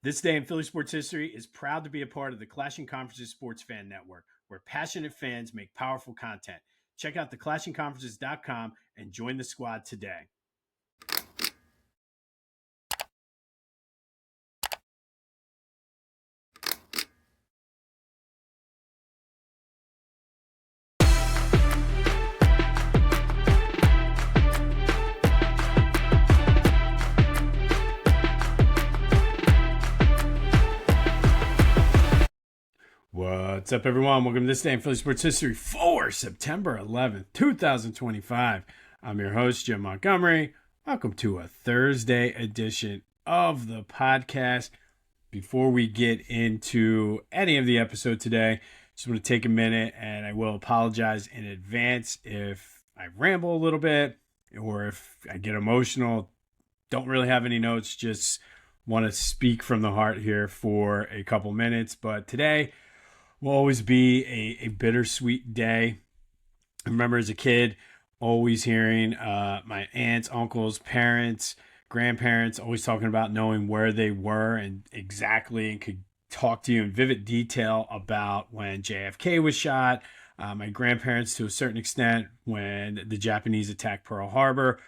This day in Philly sports history is proud to be a part of the Clashing Conferences Sports Fan Network, where passionate fans make powerful content. Check out theclashingconferences.com and join the squad today. What's up, everyone? Welcome to This Day in Philly Sports History for September 11th, 2025. I'm your host, Jim Montgomery. Welcome to a Thursday edition of the podcast. Before we get into any of the episode today, just want to take a minute, and I will apologize in advance if I ramble a little bit or if I get emotional. Don't really have any notes, just want to speak from the heart here for a couple minutes. But today will always be a bittersweet day. I remember as a kid always hearing my aunts, uncles, parents, grandparents always talking about knowing where they were and exactly, and could talk to you in vivid detail about when JFK was shot. My grandparents, to a certain extent, when the Japanese attacked Pearl Harbor.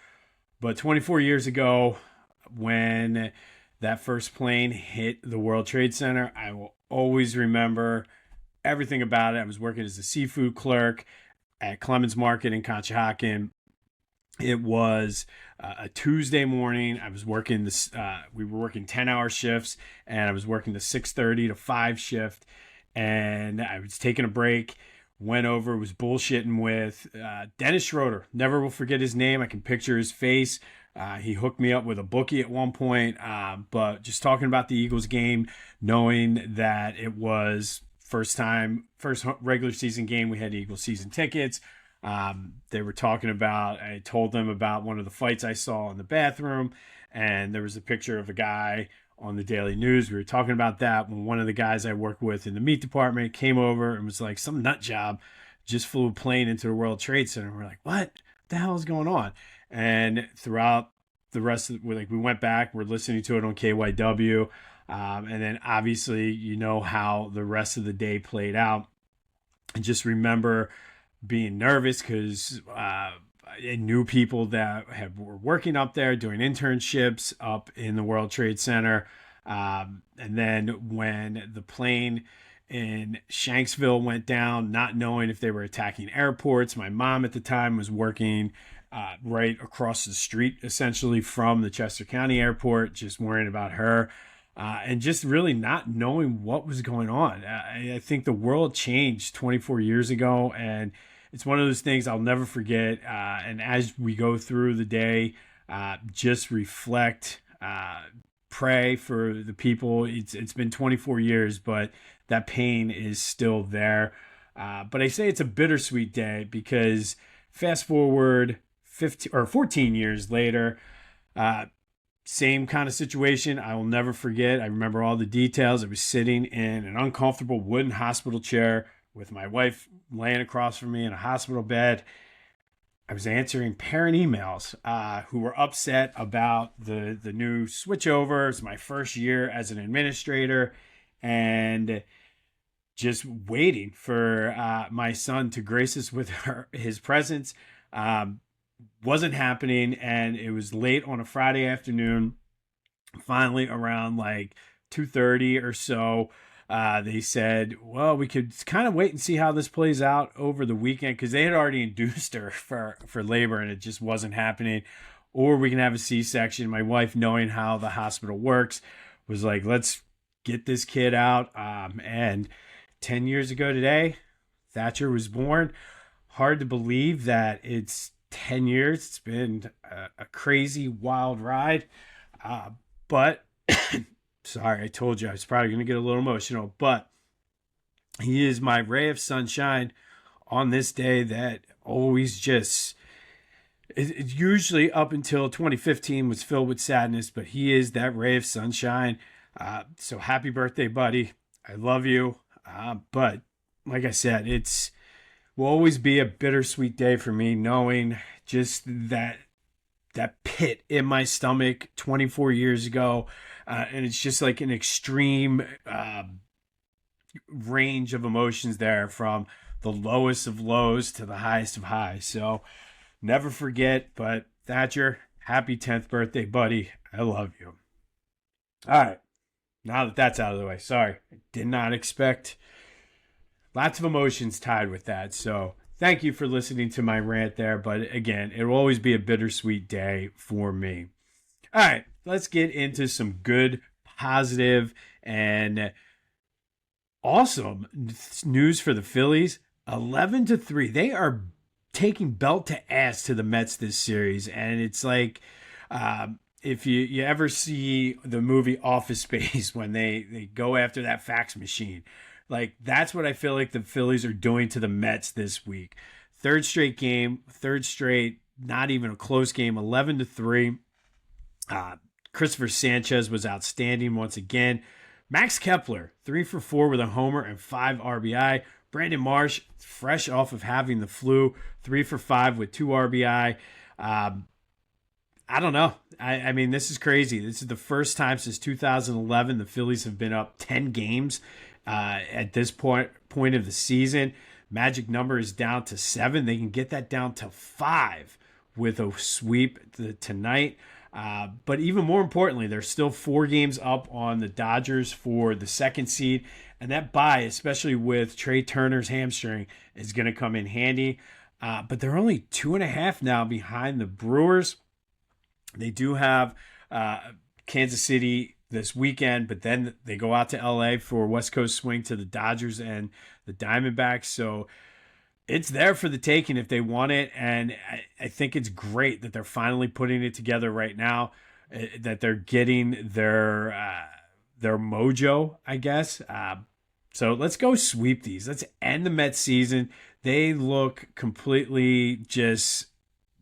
But 24 years ago, when that first plane hit the World Trade Center, I will always remember everything about it. I was working as a seafood clerk at Clemens Market in Conshohocken. It was a Tuesday morning. I was working this. We were working 10-hour shifts, and I was working the 6:30 to 5 shift. And I was taking a break. Went over, was bullshitting with Dennis Schroeder. Never will forget his name. I can picture his face. He hooked me up with a bookie at one point. But just talking about the Eagles game, knowing that it was first regular season game, we had Eagles season tickets. They were talking about, I told them about one of the fights I saw in the bathroom, and there was a picture of a guy on the Daily News. We were talking about that when one of the guys I work with in the meat department came over and was like, some nut job just flew a plane into the World Trade Center. We're like, what the hell is going on? And throughout the rest of we went back, we're listening to it on KYW. And then obviously, you know how the rest of the day played out. I just remember being nervous because I knew people that were working up there, doing internships up in the World Trade Center. And then when the plane in Shanksville went down, not knowing if they were attacking airports, my mom at the time was working right across the street, essentially, from the Chester County Airport, just worrying about her. And just really not knowing what was going on. I think the world changed 24 years ago, and it's one of those things I'll never forget. And as we go through the day, just reflect, pray for the people. It's been 24 years, but that pain is still there. But I say it's a bittersweet day because fast forward 14 years later, same kind of situation. I will never forget. I remember all the details. I was sitting in an uncomfortable wooden hospital chair with my wife laying across from me in a hospital bed. I was answering parent emails who were upset about the new switchover. It's my first year as an administrator, and just waiting for my son to grace us with his presence. Wasn't happening, and it was late on a Friday afternoon. Finally, around like 2:30 or so, they said, well, we could kind of wait and see how this plays out over the weekend, because they had already induced her for labor and it just wasn't happening, or we can have a C-section. My wife, knowing how the hospital works, was like, let's get this kid out. And 10 years ago today, Thatcher was born. Hard to believe that it's 10 years. It's been a crazy, wild ride. But sorry, I told you I was probably going to get a little emotional, but he is my ray of sunshine on this day that always just, it usually up until 2015 was filled with sadness, but he is that ray of sunshine. So happy birthday, buddy. I love you. But like I said, will always be a bittersweet day for me, knowing just that pit in my stomach 24 years ago. And it's just like an extreme range of emotions there, from the lowest of lows to the highest of highs. So never forget. But Thatcher, happy 10th birthday, buddy. I love you. All right. Now that that's out of the way, sorry. I did not expect lots of emotions tied with that. So thank you for listening to my rant there. But again, it will always be a bittersweet day for me. All right. Let's get into some good, positive, and awesome news for the Phillies. 11-3. They are taking belt to ass to the Mets this series. And it's like, if you ever see the movie Office Space, when they go after that fax machine, like that's what I feel like the Phillies are doing to the Mets this week. Third straight game, not even a close game, 11-3. Christopher Sanchez was outstanding once again. Max Kepler, 3 for 4 with a homer and 5 RBI. Brandon Marsh, fresh off of having the flu, 3 for 5 with 2 RBI. I don't know. I mean, this is crazy. This is the first time since 2011 the Phillies have been up 10 games at this point of the season. Magic number is down to 7. They can get that down to 5 with a sweep tonight. But even more importantly, they're still 4 games up on the Dodgers for the second seed. And that bye, especially with Trey Turner's hamstring, is going to come in handy. But they're only 2.5 now behind the Brewers. They do have Kansas City this weekend, but then they go out to LA for West Coast swing to the Dodgers and the Diamondbacks. So it's there for the taking if they want it. And I think it's great that they're finally putting it together right now, that they're getting their mojo, I guess. So let's go sweep these. Let's end the Mets season. They look completely just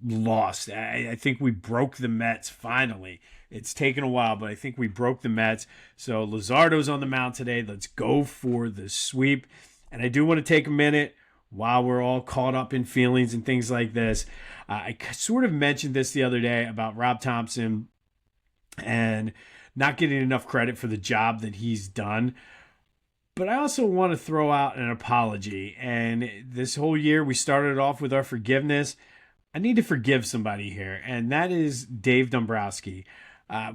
lost. I think we broke the Mets finally. It's taken a while, but I think we broke the Mets. So Luzardo's on the mound today. Let's go for the sweep. And I do want to take a minute while we're all caught up in feelings and things like this. I sort of mentioned this the other day about Rob Thompson and not getting enough credit for the job that he's done. But I also want to throw out an apology. And this whole year, we started off with our forgiveness. I need to forgive somebody here, and that is Dave Dombrowski.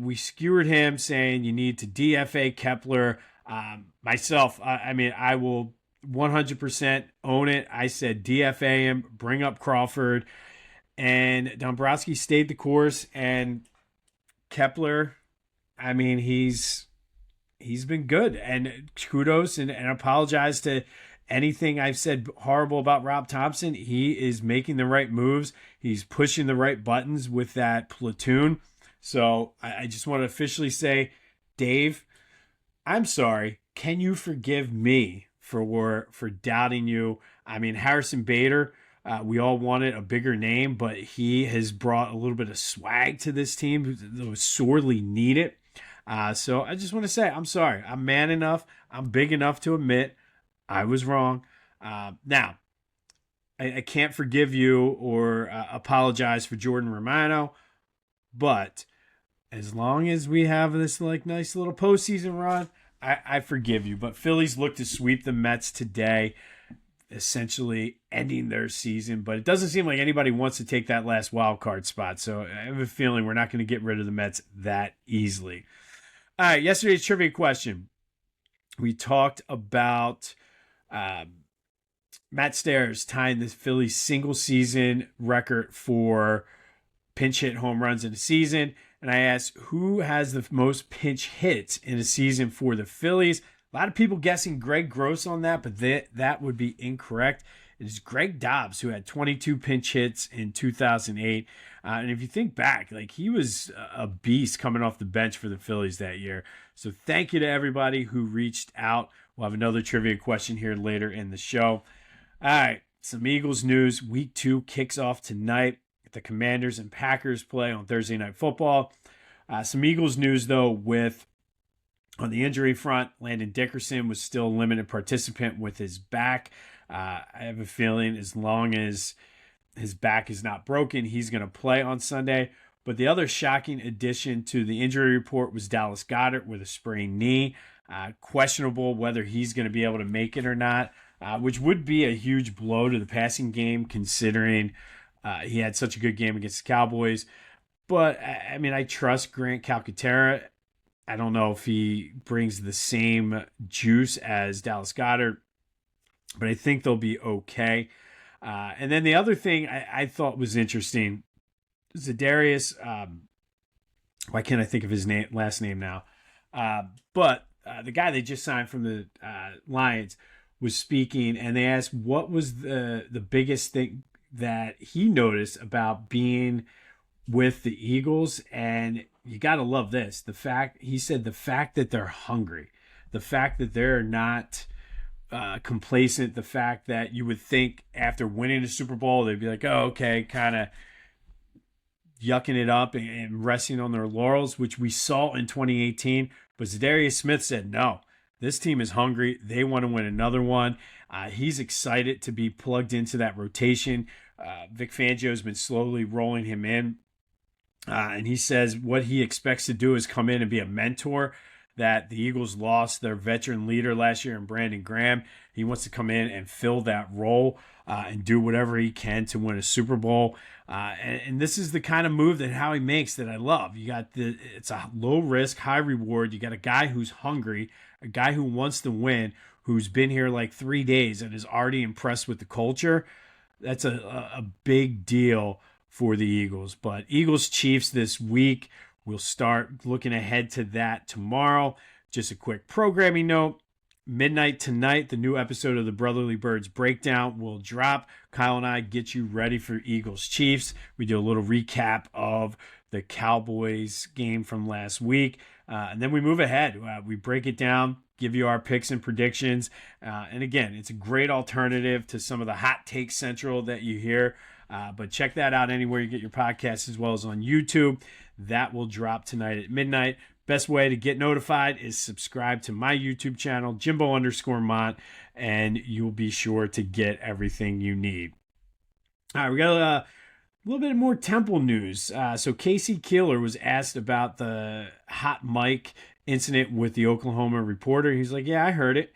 We skewered him saying you need to DFA Kepler. Myself, I will 100% own it. I said DFA him, bring up Crawford, and Dombrowski stayed the course. And Kepler, he's been good, and kudos and apologize to anything I've said horrible about Rob Thompson. He is making the right moves. He's pushing the right buttons with that platoon. So I just want to officially say, Dave, I'm sorry. Can you forgive me for doubting you? Harrison Bader, we all wanted a bigger name, but he has brought a little bit of swag to this team that was sorely needed. So I just want to say, I'm sorry. I'm man enough. I'm big enough to admit I was wrong. Now, I can't forgive you or apologize for Jordan Romano, but as long as we have this nice little postseason run, I forgive you. But Phillies look to sweep the Mets today, essentially ending their season. But it doesn't seem like anybody wants to take that last wild card spot. So I have a feeling we're not going to get rid of the Mets that easily. All right, yesterday's trivia question. We talked about Matt Stairs tying the Phillies single season record for pinch hit home runs in a season. And I asked who has the most pinch hits in a season for the Phillies. A lot of people guessing Greg Gross on that, but that would be incorrect. It is Greg Dobbs, who had 22 pinch hits in 2008. And if you think back, he was a beast coming off the bench for the Phillies that year. So thank you to everybody who reached out. We'll have another trivia question here later in the show. All right, some Eagles news. Week 2 kicks off tonight. The Commanders and Packers play on Thursday Night Football. Some Eagles news, though, on the injury front, Landon Dickerson was still a limited participant with his back. I have a feeling as long as his back is not broken, he's going to play on Sunday. But the other shocking addition to the injury report was Dallas Goedert with a sprained knee. Questionable whether he's going to be able to make it or not, which would be a huge blow to the passing game considering he had such a good game against the Cowboys. But, I mean, I trust Grant Calcaterra. I don't know if he brings the same juice as Dallas Goedert, but I think they'll be okay. And then the other thing I thought was interesting, Zadarius, why can't I think of his last name now? But the guy they just signed from the Lions was speaking, and they asked what was the biggest thing that he noticed about being with the Eagles. And you got to love this. He said the fact that they're hungry, the fact that they're not complacent, the fact that you would think after winning the Super Bowl, they'd be like, oh, okay, kind of yucking it up and resting on their laurels, which we saw in 2018. But Zadarius Smith said, no, this team is hungry. They want to win another one. He's excited to be plugged into that rotation. Vic Fangio has been slowly rolling him in. And he says what he expects to do is come in and be a mentor, that the Eagles lost their veteran leader last year in Brandon Graham. He wants to come in and fill that role and do whatever he can to win a Super Bowl. And this is the kind of move that Howie makes that I love. It's a low risk, high reward. You got a guy who's hungry, a guy who wants to win, who's been here like 3 days and is already impressed with the culture. That's a big deal for the Eagles. But Eagles-Chiefs this week, we'll start looking ahead to that tomorrow. Just a quick programming note. Midnight tonight, the new episode of the Brotherly Birds Breakdown will drop. Kyle and I get you ready for Eagles-Chiefs. We do a little recap of the Cowboys game from last week. And then we move ahead. We break it down, give you our picks and predictions. And again, it's a great alternative to some of the Hot Take Central that you hear. But check that out anywhere you get your podcasts, as well as on YouTube. That will drop tonight at midnight. Best way to get notified is subscribe to my YouTube channel, Jimbo_Mont, and you'll be sure to get everything you need. All right, we got a little bit more Temple news. So Casey Keeler was asked about the hot mic incident with the Oklahoma reporter. He's like, yeah, I heard it.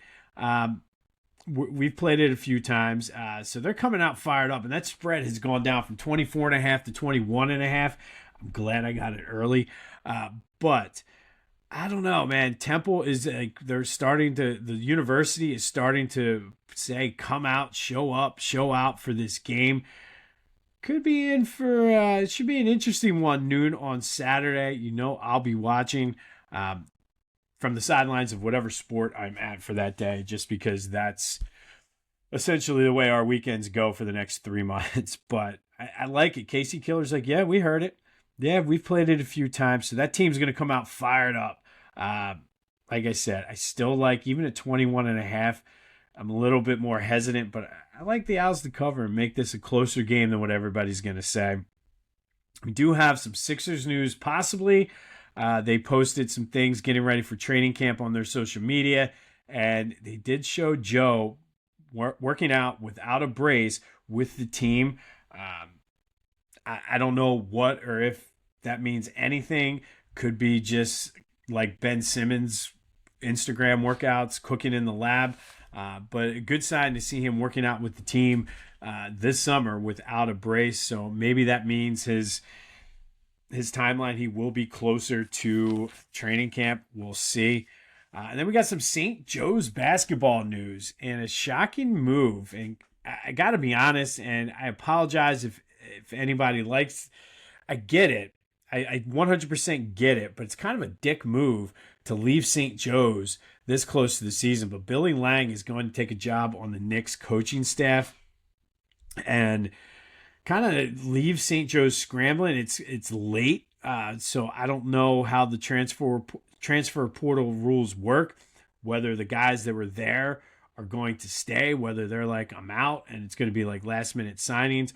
We've played it a few times. So they're coming out fired up, and that spread has gone down from 24.5 to 21.5. I'm glad I got it early. But I don't know, man. Temple is the university is starting to say, come out, show up, show out for this game. Could be in for, it should be an interesting one, noon on Saturday. You know, I'll be watching from the sidelines of whatever sport I'm at for that day, just because that's essentially the way our weekends go for the next 3 months. But I like it. Casey Killer's like, yeah, we heard it. Yeah, we've played it a few times. So that team's going to come out fired up. Like I said, I still like, even at 21.5, I'm a little bit more hesitant, but I like the Owls to cover and make this a closer game than what everybody's going to say. We do have some Sixers news, possibly. They posted some things getting ready for training camp on their social media, and they did show Joe working out without a brace with the team. I don't know what or if that means anything. Could be just like Ben Simmons' Instagram workouts, cooking in the lab. But a good sign to see him working out with the team this summer without a brace. So maybe that means his timeline, he will be closer to training camp. We'll see. And then we got some St. Joe's basketball news and a shocking move. And I got to be honest, and I apologize if anybody likes, I get it. I 100% get it, but it's kind of a dick move to leave St. Joe's this close to the season. But Billy Lang is going to take a job on the Knicks coaching staff and kind of leave St. Joe's scrambling. It's late, so I don't know how the transfer portal rules work, whether the guys that were there are going to stay, whether they're like, I'm out, and it's going to be like last-minute signings.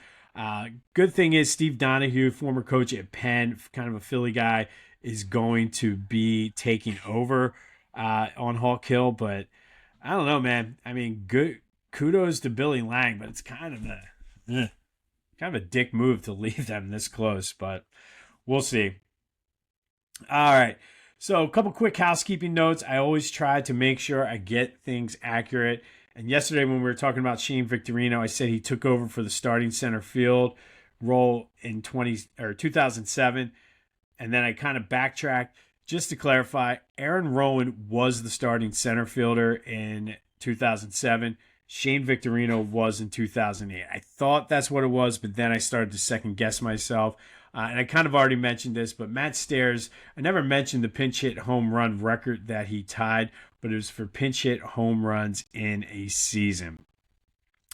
Good thing is Steve Donahue, former coach at Penn, kind of a Philly guy, is going to be taking over on Hawk Hill. But I don't know, man. I mean, good kudos to Billy Lang, but it's kind of a dick move to leave them this close. But We'll see. All right. So, a couple quick housekeeping notes. I always try to make sure I get things accurate. And yesterday, when we were talking about Shane Victorino, I said he took over for the starting center field role in 2007. And then I kind of backtracked just to clarify. Aaron Rowan was the starting center fielder in 2007. Shane Victorino was in 2008. I thought that's what it was, but then I started to second guess myself. And I kind of already mentioned this, but Matt Stairs, I never mentioned the pinch hit home run record that he tied, but it was for pinch hit home runs in a season.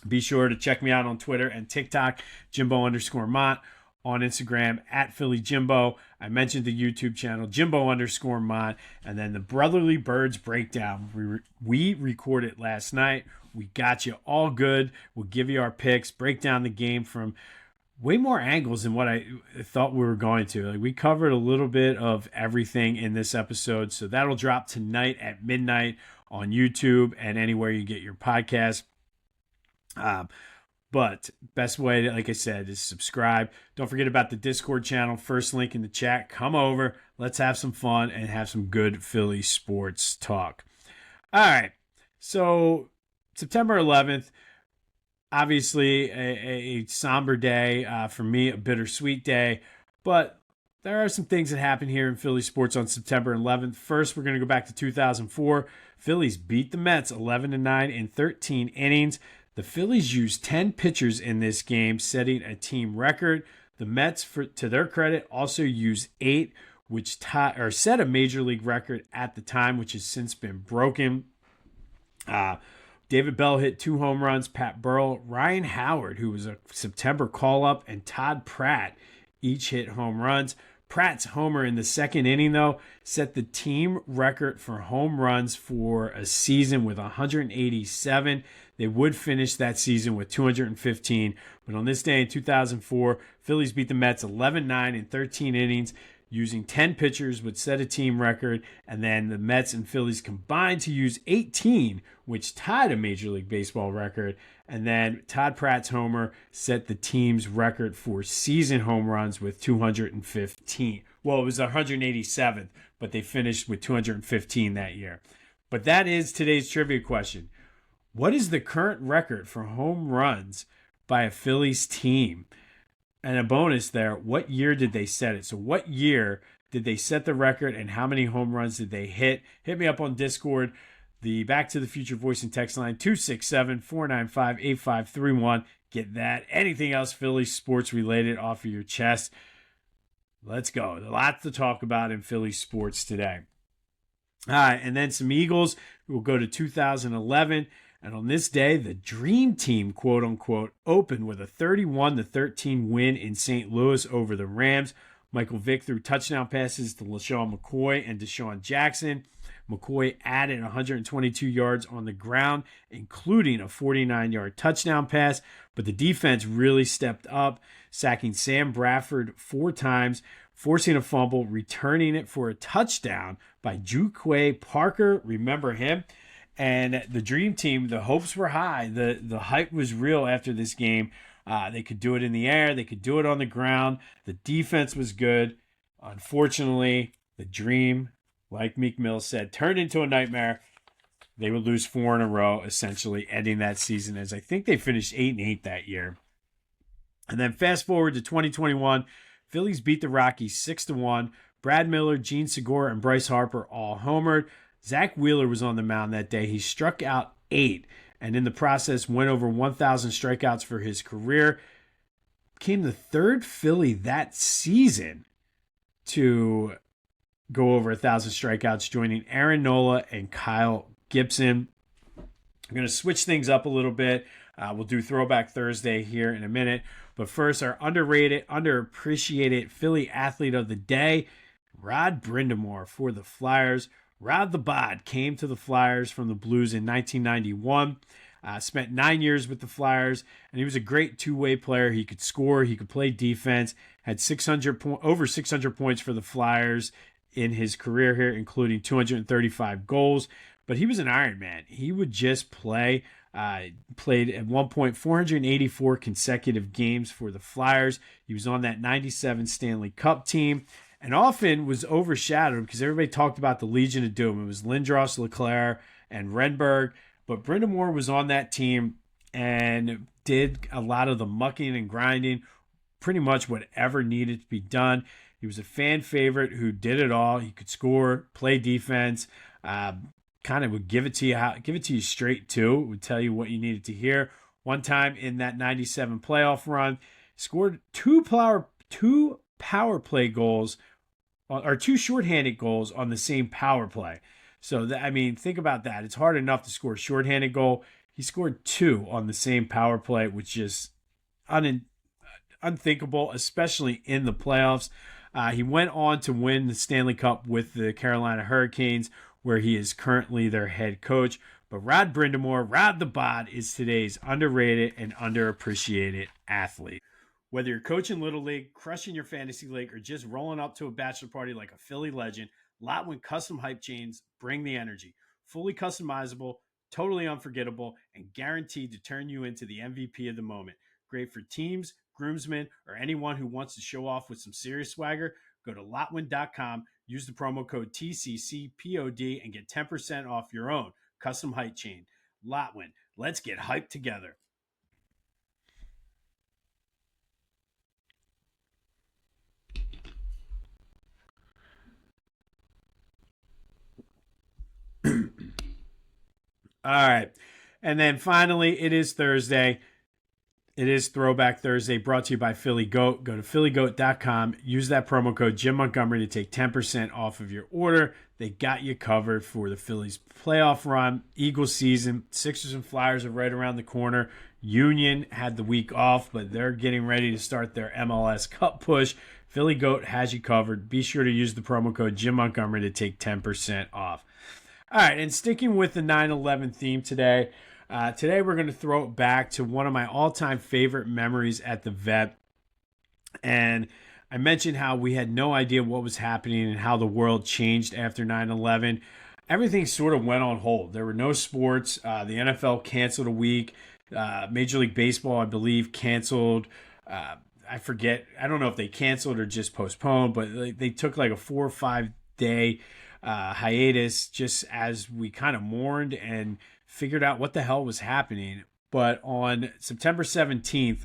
Be sure to check me out on Twitter and TikTok, Jimbo_Mont, on Instagram at Philly Jimbo. I mentioned the YouTube channel, Jimbo_Mont, and then the Brotherly Birds Breakdown. We recorded last night. We got you all good. We'll give you our picks, break down the game from way more angles than what I thought we were going to. Like, we covered a little bit of everything in this episode, so that'll drop tonight at midnight on YouTube and anywhere you get your podcast. But best way, like I said, is subscribe. Don't forget about the Discord channel. First link in the chat. Come over. Let's have some fun and have some good Philly sports talk. All right. So September 11th, obviously a somber day for me, a bittersweet day. But there are some things that happened here in Philly sports on September 11th. First, we're going to go back to 2004. Phillies beat the Mets 11-9 in 13 innings. The Phillies used 10 pitchers in this game, setting a team record. The Mets, to their credit, also used 8, which set a major league record at the time, which has since been broken. David Bell hit 2 home runs. Pat Burrell, Ryan Howard, who was a September call-up, and Todd Pratt each hit home runs. Pratt's homer in the second inning, though, set the team record for home runs for a season with 187. They would finish that season with 215. But on this day in 2004, Phillies beat the Mets 11-9 in 13 innings. Using 10 pitchers would set a team record. And then the Mets and Phillies combined to use 18, which tied a Major League Baseball record. And then Todd Pratt's homer set the team's record for season home runs with 215. Well, it was 187th, but they finished with 215 that year. But that is today's trivia question. What is the current record for home runs by a Phillies team? And a bonus there, what year did they set it? So what year did they set the record and how many home runs did they hit? Hit me up on Discord. The Back to the Future voice and text line, 267-495-8531. Get that. Anything else Philly sports related off of your chest? Let's go. A lot to talk about in Philly sports today. All right, and then some Eagles. We'll go to 2011. And on this day, the Dream Team, quote unquote, opened with a 31-13 win in St. Louis over the Rams. Michael Vick threw touchdown passes to LaShawn McCoy and Deshaun Jackson. McCoy added 122 yards on the ground, including a 49-yard touchdown pass. But the defense really stepped up, sacking Sam Bradford 4 times, forcing a fumble, returning it for a touchdown by Juquay Parker. Remember him? And the Dream Team, the hopes were high. The hype was real after this game. They could do it in the air. They could do it on the ground. The defense was good. Unfortunately, the dream, like Meek Mill said, turned into a nightmare. They would lose 4 in a row, essentially ending that season, as I think they finished 8-8 that year. And then fast forward to 2021, Phillies beat the Rockies 6-1. Brad Miller, Gene Segura, and Bryce Harper all homered. Zach Wheeler was on the mound that day. He struck out 8, and in the process went over 1,000 strikeouts for his career. Became the 3rd Philly that season to go over 1,000 strikeouts, joining Aaron Nola and Kyle Gibson. I'm going to switch things up a little bit. We'll do Throwback Thursday here in a minute. But first, our underrated, underappreciated Philly athlete of the day, Rod Brindamore for the Flyers. Rod the Bod came to the Flyers from the Blues in 1991. Spent 9 years with the Flyers, and he was a great two-way player. He could score, he could play defense, had over 600 points for the Flyers in his career here, including 235 goals. But he was an Iron Man. He would just play. Played at one point 484 consecutive games for the Flyers. He was on that 97 Stanley Cup team and often was overshadowed because everybody talked about the Legion of Doom. It was Lindros, Leclerc, and Renberg, but Brind'Amour was on that team and did a lot of the mucking and grinding, pretty much whatever needed to be done. He was a fan favorite who did it all. He could score, play defense, kind of would give it to you straight too. Would tell you what you needed to hear. One time in that 97 playoff run, scored two power play goals or two shorthanded goals on the same power play. So think about that. It's hard enough to score a shorthanded goal. He scored two on the same power play, which is unthinkable, especially in the playoffs. He went on to win the Stanley Cup with the Carolina Hurricanes, where he is currently their head coach. But Rod Brind'Amour, Rod the Bod, is today's underrated and underappreciated athlete. Whether you're coaching Little League, crushing your fantasy league, or just rolling up to a bachelor party like a Philly legend, Lotwin custom hype chains bring the energy. Fully customizable, totally unforgettable, and guaranteed to turn you into the MVP of the moment. Great for teams, groomsmen, or anyone who wants to show off with some serious swagger. Go to Lotwin.com, use the promo code TCCPOD, and get 10% off your own custom hype chain. Lotwin, let's get hyped together. All right. And then finally, it is Thursday. It is Throwback Thursday, brought to you by Philly Goat. Go to phillygoat.com. Use that promo code Jim Montgomery to take 10% off of your order. They got you covered for the Phillies playoff run, Eagles season. Sixers and Flyers are right around the corner. Union had the week off, but they're getting ready to start their MLS Cup push. Philly Goat has you covered. Be sure to use the promo code Jim Montgomery to take 10% off. All right, and sticking with the 9/11 theme today, today we're going to throw it back to one of my all-time favorite memories at the vet. And I mentioned how we had no idea what was happening and how the world changed after 9/11. Everything sort of went on hold. There were no sports. The NFL canceled a week. Major League Baseball, I believe, canceled. I forget. I don't know if they canceled or just postponed, but they took like a 4 or 5 day hiatus just as we kind of mourned and figured out what the hell was happening. But on September 17th,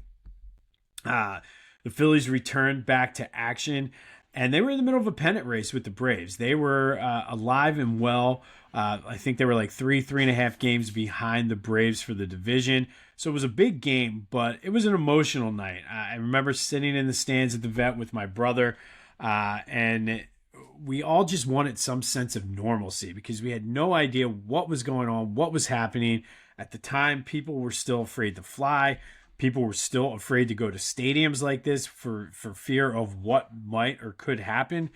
the Phillies returned back to action, and they were in the middle of a pennant race with the Braves. They were alive and well. I think they were like 3.5 games behind the Braves for the division. So it was a big game, but it was an emotional night. I remember sitting in the stands at the vet with my brother, and we all just wanted some sense of normalcy because we had no idea what was going on, what was happening. At the time, people were still afraid to fly. People were still afraid to go to stadiums like this for fear of what might or could happen.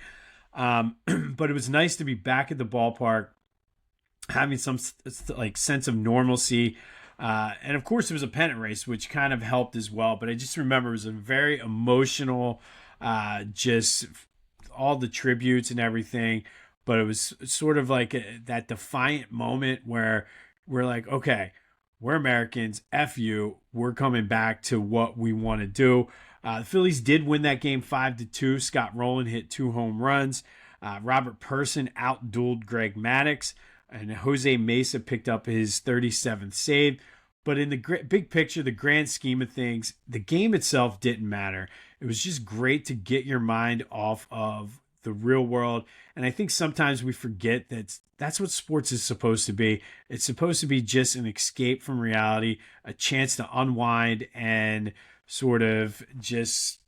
But it was nice to be back at the ballpark, having some like sense of normalcy. And of course, it was a pennant race, which kind of helped as well. But I just remember it was a very emotional, just all the tributes and everything, but it was sort of like that defiant moment where we're like, okay, we're Americans, F you, we're coming back to what we want to do. The Phillies did win that game 5-2. Scott Rowland hit 2 home runs. Robert Person outdueled Greg Maddux, and Jose Mesa picked up his 37th save. But in the big picture, the grand scheme of things, the game itself didn't matter. It was just great to get your mind off of the real world. And I think sometimes we forget that that's what sports is supposed to be. It's supposed to be just an escape from reality, a chance to unwind and sort of just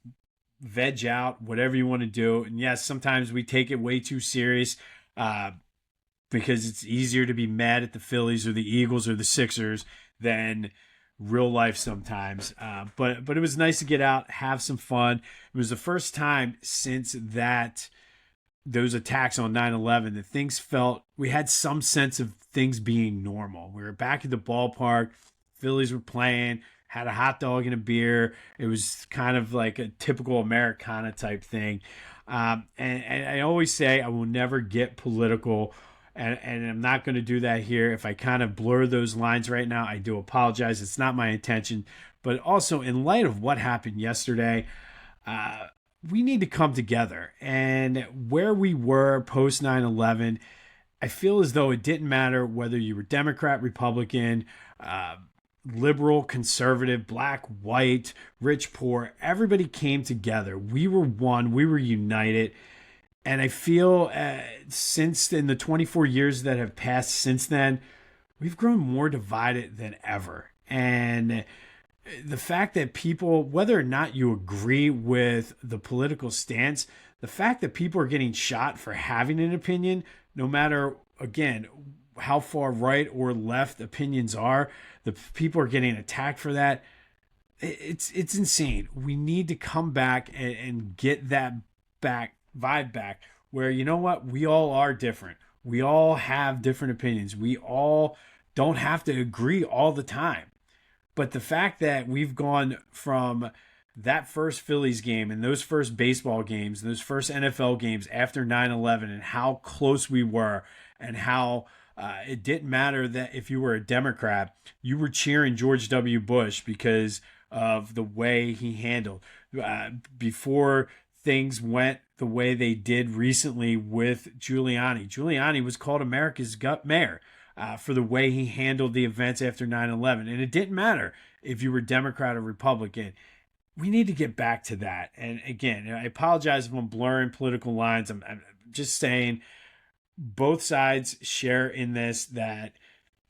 veg out, whatever you want to do. And yes, sometimes we take it way too serious because it's easier to be mad at the Phillies or the Eagles or the Sixers than real life sometimes. But it was nice to get out, have some fun. It was the first time since those attacks on 9/11 that things felt, we had some sense of things being normal. We were back at the ballpark. Phillies were playing, had a hot dog and a beer. It was kind of like a typical Americana type thing. And I always say I will never get political And I'm not going to do that here. If I kind of blur those lines right now, I do apologize. It's not my intention. But also, in light of what happened yesterday, we need to come together. And where we were post 9/11, I feel as though it didn't matter whether you were Democrat, Republican, liberal, conservative, black, white, rich, poor. Everybody came together. We were one. We were united. And I feel since in the 24 years that have passed since then, we've grown more divided than ever. And the fact that people, whether or not you agree with the political stance, the fact that people are getting shot for having an opinion, no matter, again, how far right or left opinions are, the people are getting attacked for that. It's insane. We need to come back and get that vibe back where, you know what, we all are different. We all have different opinions. We all don't have to agree all the time. But the fact that we've gone from that first Phillies game and those first baseball games, those first NFL games after 9/11, and how close we were, and how it didn't matter that if you were a Democrat, you were cheering George W. Bush because of the way he handled before things went the way they did recently with Giuliani. Giuliani was called America's gut mayor for the way he handled the events after 9/11. And it didn't matter if you were Democrat or Republican. We need to get back to that. And again, I apologize if I'm blurring political lines. I'm just saying both sides share in this that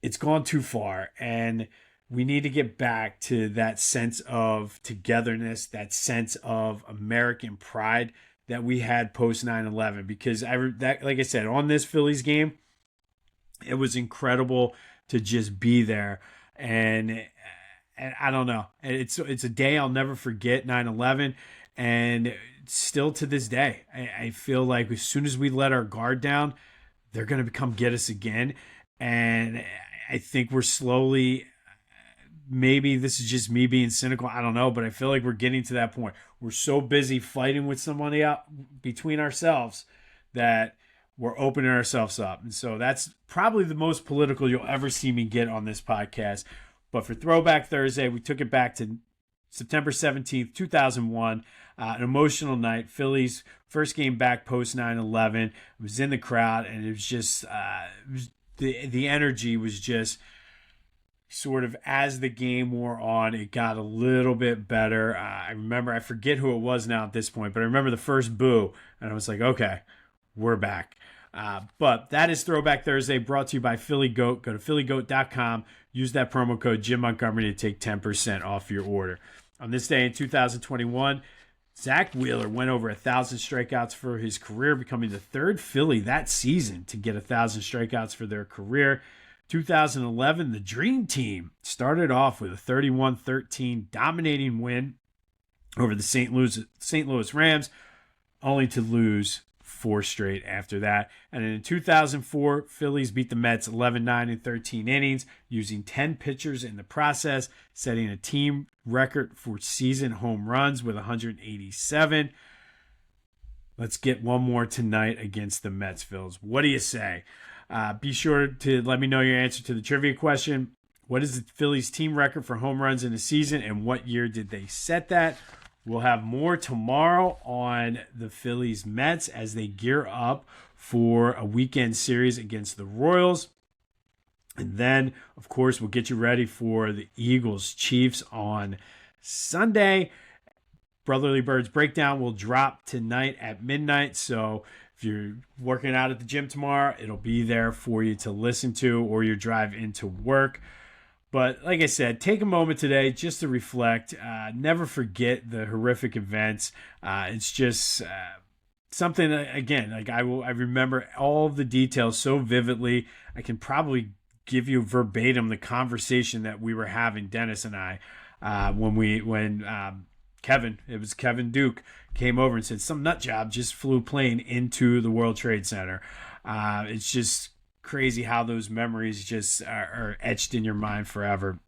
it's gone too far. And we need to get back to that sense of togetherness, that sense of American pride that we had post 9/11. Because like I said, on this Phillies game, it was incredible to just be there. And I don't know. It's a day I'll never forget, 9/11. And still to this day, I feel like as soon as we let our guard down, they're going to come get us again. And I think we're slowly, maybe this is just me being cynical, I don't know, but I feel like we're getting to that point. We're so busy fighting with somebody out between ourselves that we're opening ourselves up. And so that's probably the most political you'll ever see me get on this podcast. But for Throwback Thursday, we took it back to September 17th, 2001, an emotional night. Phillies first game back post 9/11. It was in the crowd, and it was just the energy was just sort of, as the game wore on, it got a little bit better. I remember, I forget who it was now at this point, but I remember the first boo, and I was like, okay, we're back. But that is Throwback Thursday, brought to you by Philly Goat. Go to phillygoat.com. Use that promo code Jim Montgomery to take 10% off your order. On this day in 2021, Zach Wheeler went over 1,000 strikeouts for his career, becoming the third Philly that season to get 1,000 strikeouts for their career. 2011, the Dream Team started off with a 31-13 dominating win over the St. Louis Rams, only to lose 4 straight after that. And in 2004, Phillies beat the Mets 11-9 in 13 innings, using 10 pitchers in the process, setting a team record for season home runs with 187. Let's get one more tonight against the Mets, Phils. What do you say? Be sure to let me know your answer to the trivia question. What is the Phillies team record for home runs in a season, and what year did they set that? We'll have more tomorrow on the Phillies Mets as they gear up for a weekend series against the Royals. And then, of course, we'll get you ready for the Eagles Chiefs on Sunday. Brotherly Birds Breakdown will drop tonight at midnight. So if you're working out at the gym tomorrow, it'll be there for you to listen to, or your drive into work. But like I said, take a moment today just to reflect. Never forget the horrific events. It's just something, again, like I remember all of the details so vividly. I can probably give you verbatim the conversation that we were having, Dennis and I, when Kevin Duke came over and said some nut job just flew plane into the World Trade Center. It's just crazy how those memories just are etched in your mind forever.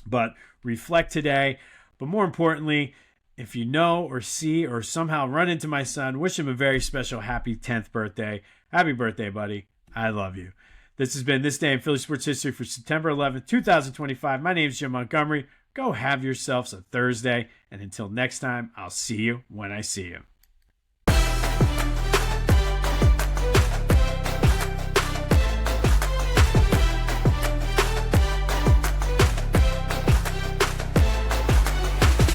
But reflect today. But more importantly, if you know or see or somehow run into my son, wish him a very special happy 10th birthday. Happy birthday, buddy. I love you. This has been This Day in Philly Sports History for September 11th, 2025. My name is Jim Montgomery. Go have yourselves a Thursday. And until next time, I'll see you when I see you.